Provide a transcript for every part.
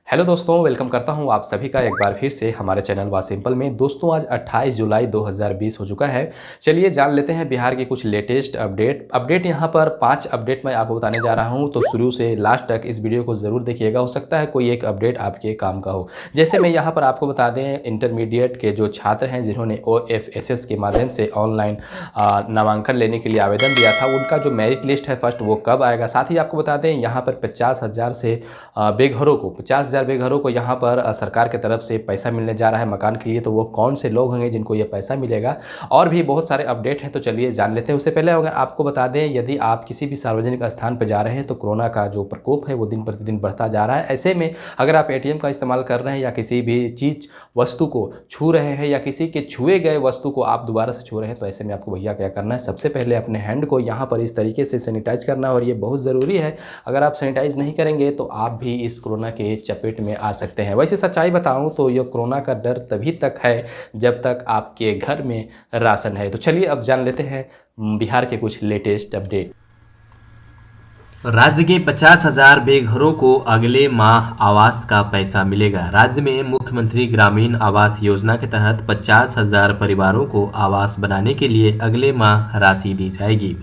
Hello दोस्तों, welcome करता हूं आप सभी का एक बार फिर से हमारे चैनल वा सिंपल में। दोस्तों, आज 28 जुलाई 2020 हो चुका है। चलिए जान लेते हैं बिहार के कुछ लेटेस्ट अपडेट यहां पर 5 अपडेट मैं आपको बताने जा रहा हूं, तो शुरू से लास्ट तक इस वीडियो को ज़रूर देखिएगा। हो सकता है कोई एक अपडेट आपके काम का हो। जैसे मैं यहाँ पर आपको बता दें, इंटरमीडिएट के जो छात्र हैं जिन्होंने OFSS के माध्यम से ऑनलाइन नामांकन लेने के लिए आवेदन दिया था, उनका जो मेरिट लिस्ट है फर्स्ट वो कब आएगा। साथ ही आपको बता दें यहाँ पर 50,000 से बेघरों को 50,000 बेघरों को यहाँ पर सरकार की तरफ से पैसा मिलने जा रहा है मकान के लिए। तो वो कौन से लोग होंगे जिनको ये पैसा मिलेगा, और भी बहुत सारे अपडेट हैं, तो चलिए जान लेते हैं। उससे पहले अगर आपको बता दें, यदि आप किसी भी सार्वजनिक स्थान पर जा रहे हैं तो कोरोना का जो प्रकोप है वो दिन प्रतिदिन बढ़ता जा रहा है। ऐसे में अगर आप ATM का इस्तेमाल कर रहे हैं या किसी भी चीज़ वस्तु को छू रहे हैं या किसी के छुए गए वस्तु को आप दोबारा से छू रहे हैं, तो ऐसे में आपको भैया क्या करना है, सबसे पहले अपने हैंड को यहाँ पर इस तरीके से सैनिटाइज करना है। और ये बहुत ज़रूरी है, अगर आप सैनिटाइज नहीं करेंगे तो आप भी इस कोरोना के चपेट में आ सकते हैं। वैसे सच्चाई बताऊं तो ये कोरोना का डर तभी तक है जब तक आपके घर में राशन है। तो चलिए अब जान लेते हैं बिहार के कुछ लेटेस्ट अपडेट। राज्य के 50,000 बेघरों को अगले माह आवास का पैसा मिलेगा। राज्य में मुख्यमंत्री ग्रामीण आवास योजना के तहत 50,000 परिवारों को आवास बनाने के लिए अगले माह राशि दी जाएगी।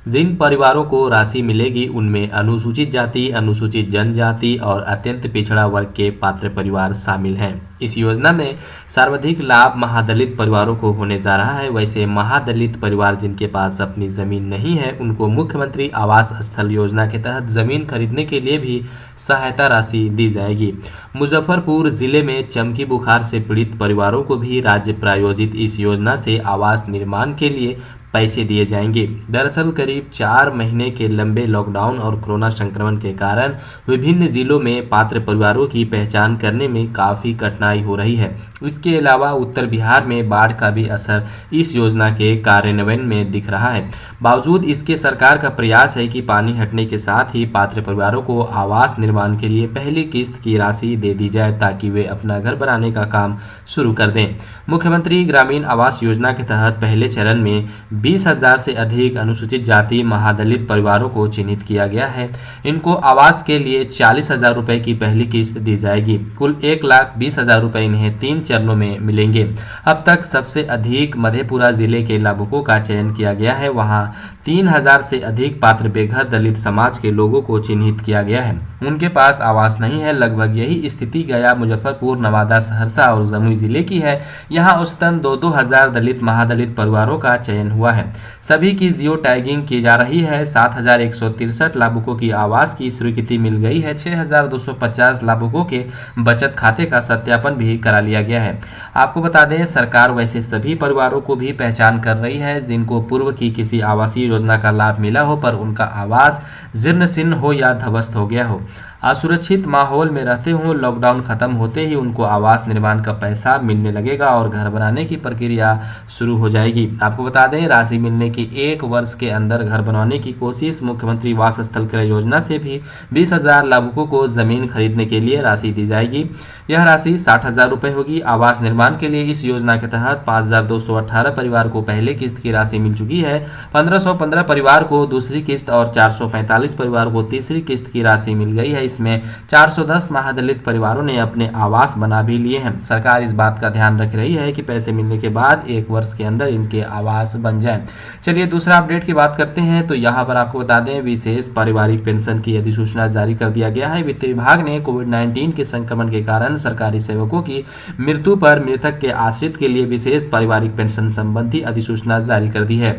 जिन परिवारों को राशि मिलेगी उनमें अनुसूचित जाति, अनुसूचित जनजाति और अत्यंत पिछड़ा वर्ग के पात्र परिवार शामिल हैं। इस योजना में सर्वाधिक लाभ महादलित परिवारों को होने जा रहा है। वैसे महादलित परिवार जिनके पास अपनी जमीन नहीं है, उनको मुख्यमंत्री आवास स्थल योजना के तहत जमीन खरीदने के लिए भी सहायता राशि दी जाएगी। मुजफ्फरपुर जिले में चमकी बुखार से पीड़ित परिवारों को भी राज्य प्रायोजित इस योजना से आवास निर्माण के लिए पैसे दिए जाएंगे। दरअसल करीब 4 महीने के लंबे लॉकडाउन और कोरोना संक्रमण के कारण विभिन्न जिलों में पात्र परिवारों की पहचान करने में काफ़ी कठिनाई हो रही है। इसके अलावा उत्तर बिहार में बाढ़ का भी असर इस योजना के कार्यान्वयन में दिख रहा है। बावजूद इसके सरकार का प्रयास है कि पानी हटने के साथ ही पात्र परिवारों को आवास निर्माण के लिए पहली किस्त की राशि दे दी जाए ताकि वे अपना घर बनाने का काम शुरू कर दें। मुख्यमंत्री ग्रामीण आवास योजना के तहत पहले चरण में 20,000 से अधिक अनुसूचित जाति महादलित परिवारों को चिन्हित किया गया है। इनको आवास के लिए 40,000 रुपये की पहली किस्त दी जाएगी। कुल 1,20,000 रुपये इन्हें 3 चरणों में मिलेंगे। अब तक सबसे अधिक मधेपुरा जिले के लाभुकों का चयन किया गया है। वहां 3,000 से अधिक पात्र बेघर दलित समाज के लोगों को चिन्हित किया गया है, उनके पास आवास नहीं है। लगभग यही स्थिति गया, मुजफ्फरपुर, नवादा, सहरसा और जमुई जिले की है। यहाँ औसतन 2-2 हजार दलित महादलित परिवारों का चयन हुआ है। सभी की जियो टैगिंग की जा रही है। 7,163 लाभुकों की आवास की स्वीकृति मिल गई है। 6,250 लाभुकों के बचत खाते का सत्यापन भी करा लिया गया है। आपको बता दें, सरकार वैसे सभी परिवारों को भी पहचान कर रही है जिनको पूर्व की किसी आवासीय योजना का लाभ मिला हो पर उनका आवास जीर्ण शीर्ण हो या ध्वस्त हो गया हो, असुरक्षित माहौल में रहते हों। लॉकडाउन खत्म होते ही उनको आवास निर्माण का पैसा मिलने लगेगा और घर बनाने की प्रक्रिया शुरू हो जाएगी। आपको बता दें, राशि मिलने के 1 वर्ष के अंदर घर बनवाने की कोशिश। मुख्यमंत्री आवास स्थल क्रय योजना से भी 20,000 लाभुकों को जमीन खरीदने के लिए राशि दी जाएगी। यह राशि 60,000 रुपये होगी। आवास निर्माण के लिए इस योजना के तहत 5,218 परिवार को पहले किस्त की राशि मिल चुकी है। 1,515 परिवार को दूसरी किस्त और 445 परिवार को तीसरी किस्त की राशि मिल गई है। इसमें 410 महादलित परिवारों ने अपने आवास बना भी लिए हैं। सरकार इस बात का ध्यान रख रही है कि पैसे मिलने के बाद 1 वर्ष के अंदर इनके आवास बन जाएं। चलिए दूसरा अपडेट की बात करते हैं। तो यहाँ पर आपको बता दें, विशेष पारिवारिक पेंशन की अधिसूचना जारी कर दिया गया है। वित्त विभाग ने कोविड-19 के संक्रमण के कारण सरकारी सेवकों की मृत्यु पर मृतक के आश्रित के लिए विशेष पारिवारिक पेंशन संबंधी अधिसूचना जारी कर दी है।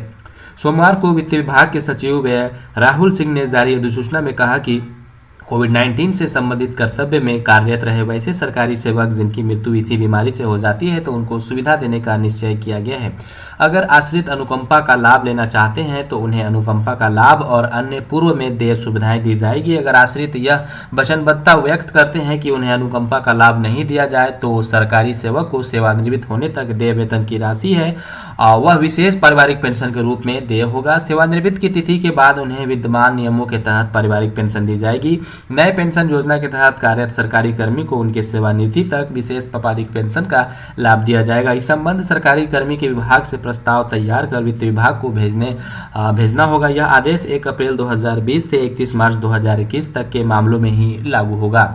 सोमवार को वित्त विभाग के सचिव राहुल सिंह ने जारी अधिसूचना में कहा कि कोविड-19 से संबंधित कर्तव्य में कार्यरत रहे वैसे सरकारी सेवक जिनकी मृत्यु इसी बीमारी से हो जाती है तो उनको सुविधा देने का निश्चय किया गया है। अगर आश्रित अनुकंपा का लाभ लेना चाहते हैं तो उन्हें अनुकंपा का लाभ और अन्य पूर्व में देय सुविधाएं दी जाएगी। अगर आश्रित यह वचनबद्धता व्यक्त करते हैं कि उन्हें अनुकंपा का लाभ नहीं दिया जाए तो सरकारी सेवक को सेवानिवृत्त होने तक देय वेतन की राशि है वह विशेष पारिवारिक पेंशन के रूप में देय होगा। सेवानिवृत्ति की तिथि के बाद उन्हें विद्यमान नियमों के तहत पारिवारिक पेंशन दी जाएगी। नए पेंशन योजना के तहत कार्यरत सरकारी कर्मी को उनके सेवानिवृत्ति तक विशेष पारिवारिक पेंशन का लाभ दिया जाएगा। इस संबंध सरकारी कर्मी के विभाग से प्रस्ताव तैयार कर वित्त विभाग को भेजना होगा। यह आदेश 1 अप्रैल 2020 से 31 मार्च 2021 तक के मामलों में ही लागू होगा।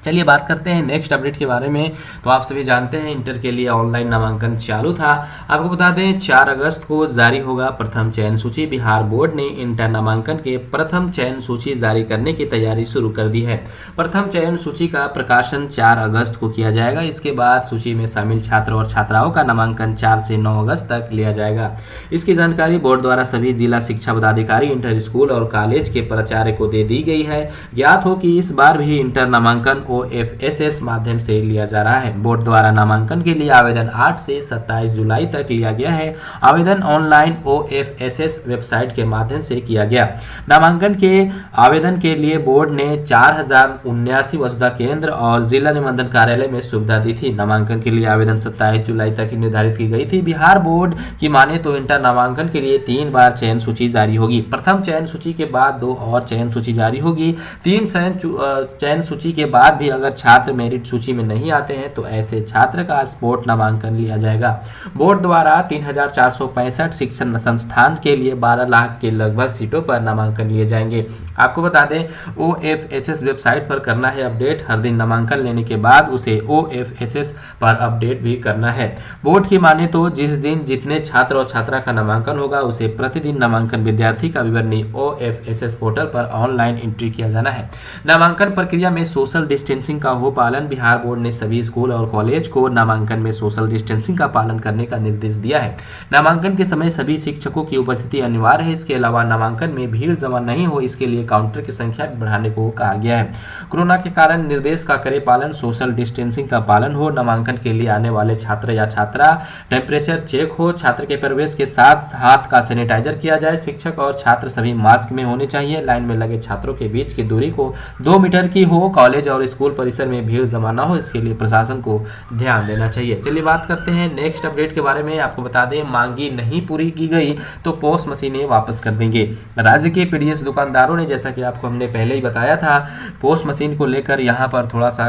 चलिए बात करते हैं नेक्स्ट अपडेट के बारे में। तो आप सभी जानते हैं इंटर के लिए ऑनलाइन नामांकन चालू था। आपको बता दें 4 अगस्त को जारी होगा प्रथम चयन सूची। बिहार बोर्ड ने इंटर नामांकन के प्रथम चयन सूची जारी करने की तैयारी शुरू कर दी है। प्रथम चयन सूची का प्रकाशन 4 अगस्त को किया जाएगा। इसके बाद सूची में शामिल छात्र और छात्राओं का नामांकन 4 से 9 अगस्त तक लिया जाएगा। इसकी जानकारी बोर्ड द्वारा सभी जिला शिक्षा पदाधिकारी, इंटर स्कूल और कॉलेज के प्राचार्य को दे दी गई है। ज्ञात हो कि इस बार भी इंटर नामांकन OFSS माध्यम से लिया जा रहा है। बोर्ड द्वारा नामांकन के लिए आवेदन 8 से 27 जुलाई तक लिया गया है। आवेदन ऑनलाइन OFSS वेबसाइट के माध्यम से किया गया। नामांकन के आवेदन के लिए बोर्ड ने 4079 वसुधा केंद्र और जिला निबंधन कार्यालय में सुविधा दी थी। नामांकन के लिए आवेदन 27 जुलाई तक ही निर्धारित की गई थी। बिहार बोर्ड की माने तो इंटर नामांकन के लिए 3 बार चयन सूची जारी होगी। प्रथम चयन सूची के बाद 2 और चयन सूची जारी होगी। 3 चयन सूची के बाद भी अगर छात्र मेरिट सूची में नहीं आते हैं तो ऐसे छात्र का स्पोर्ट नामांकन लिया जाएगा। बोर्ड द्वारा 3465 शिक्षण संस्थान के लिए 12 लाख के लगभग सीटों पर नामांकन लिए जाएंगे। आपको बता दें OFSS वेबसाइट पर करना है अपडेट। हर दिन नामांकन लेने के बाद उसे OFSS पर अपडेट भी करना है। बोर्ड की माने तो जिस दिन जितने छात्र और छात्रा का नामांकन होगा उसे प्रतिदिन नामांकन विद्यार्थी का विवरणी OFSS पोर्टल पर ऑनलाइन एंट्री किया जाना है। नामांकन प्रक्रिया में सोशल डिस्टेंसिंग का हो पालन। बिहार बोर्ड ने सभी स्कूल और कॉलेज को नामांकन में सोशल डिस्टेंसिंग का पालन करने का निर्देश दिया है। नामांकन के समय सभी शिक्षकों की उपस्थिति अनिवार्य है। इसके अलावा नामांकन में भीड़ जमा नहीं हो इसके लिए काउंटर की संख्या बढ़ाने को कहा गया है। कोरोना के कारण निर्देश का करे पालन, सोशल डिस्टेंसिंग का पालन हो। नामांकन के लिए आने वाले छात्र या छात्रा टेम्परेचर चेक हो। छात्र के प्रवेश के साथ हाथ का सैनिटाइजर किया जाए। शिक्षक और छात्र सभी मास्क में होने चाहिए। लाइन में लगे छात्रों के बीच की दूरी को 2 मीटर की हो। कॉलेज और स्कूल परिसर में भीड़ जमा न हो इसके लिए प्रशासन को ध्यान देना चाहिए। चलिए बात करते हैं नेक्स्ट अपडेट के बारे में। आपको बता दें मांगी नहीं पूरी की गई तो पोस्ट मशीनें वापस कर देंगे। राज्य के PDS दुकानदारों ने, जैसा कि आपको हमने पहले ही बताया था, पोस्ट मशीन को लेकर यहाँ पर थोड़ा सा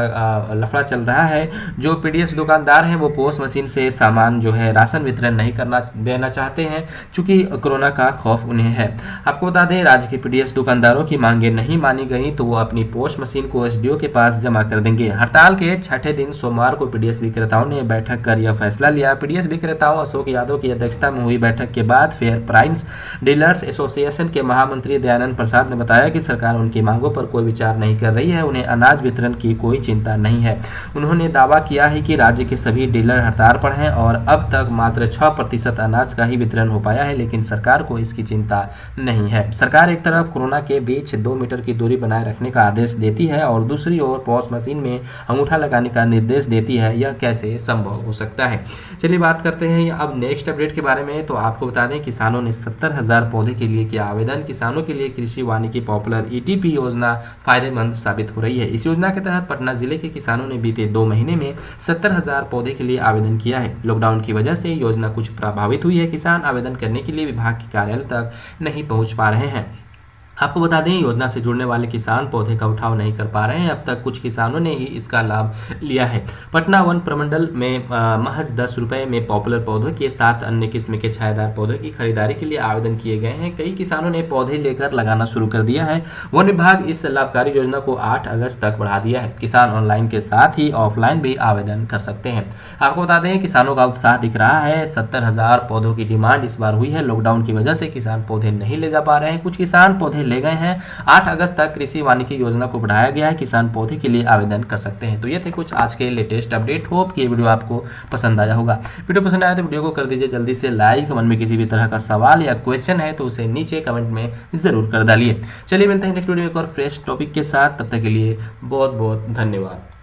लफड़ा चल रहा है। जो PDS दुकानदार हैं वो पोस्ट मशीन से सामान जो है राशन वितरण नहीं देना चाहते हैं चूंकि कोरोना का खौफ उन्हें है। आपको बता दें राज्य के PDS दुकानदारों की मांगे नहीं मानी गई तो वो अपनी पोस्ट मशीन को SDO के पास जमा कर देंगे। हड़ताल के छठे दिन सोमवार को PDS विक्रेताओं ने बैठक कर यह फैसला लिया। PDS विक्रेताओं अशोक यादव की अध्यक्षता में हुई बैठक के बाद फेयर प्राइस डीलर्स एसोसिएशन के महामंत्री दयानंद प्रसाद ने बताया कि सरकार उनकी मांगों पर कोई विचार नहीं कर रही है। उन्हें अनाज वितरण की कोई चिंता नहीं है। उन्होंने दावा किया है कि राज्य के सभी डीलर हड़ताल पर हैं और अब तक मात्र 6% अनाज का ही वितरण हो पाया है, लेकिन सरकार को इसकी चिंता नहीं है। सरकार एक तरफ कोरोना के बीच 2 मीटर की दूरी बनाए रखने का आदेश देती है और दूसरी ओर पोस्ट मशीन में अंगूठा लगाने का निर्देश देती है। यह कैसे संभव हो सकता है? चलिए बात करते हैं अब नेक्स्ट अपडेट के बारे में। तो आपको बता दें किसानों ने 70,000 पौधे के लिए किया आवेदन। किसानों के लिए कृषि वानिकी पॉपुलर ETP योजना फायदेमंद साबित हो रही है। इस योजना के तहत पटना जिले के किसानों ने बीते 2 महीने में 70,000 पौधे के लिए आवेदन किया है। लॉकडाउन की वजह से योजना कुछ प्रभावित हुई है। किसान आवेदन करने के लिए विभाग के कार्यालय तक नहीं पहुंच पा रहे हैं। आपको बता दें योजना से जुड़ने वाले किसान पौधे का उठाव नहीं कर पा रहे हैं। अब तक कुछ किसानों ने ही इसका लाभ लिया है। पटना वन प्रमंडल में महज 10 रुपये में पॉपुलर पौधों के साथ अन्य किस्म के छायादार पौधों की खरीदारी के लिए आवेदन किए गए हैं। कई किसानों ने पौधे लेकर लगाना शुरू कर दिया है। वन विभाग इस लाभकारी योजना को 8 अगस्त तक बढ़ा दिया है। किसान ऑनलाइन के साथ ही ऑफलाइन भी आवेदन कर सकते हैं। आपको बता दें किसानों का उत्साह दिख रहा है। 70,000 पौधों की डिमांड इस बार हुई है। लॉकडाउन की वजह से किसान पौधे नहीं ले जा पा रहे हैं। कुछ किसान पौधे ले गए हैं। 8 अगस्त तक कृषि वानिकी योजना को बढ़ाया गया है। किसान पौधे के लिए आवेदन कर सकते हैं। तो ये थे कुछ आज के लेटेस्ट अपडेट। होप कि ये वीडियो आपको पसंद आया होगा। वीडियो पसंद आया तो वीडियो को कर दीजिए जल्दी से लाइक। मन में किसी भी तरह का सवाल या क्वेश्चन है तो उसे नीचे कमेंट में जरूर कर डालिए। चलिए मिलते हैं नेक्स्ट वीडियो में एक और फ्रेश टॉपिक के साथ। तब तक के लिए बहुत बहुत धन्यवाद।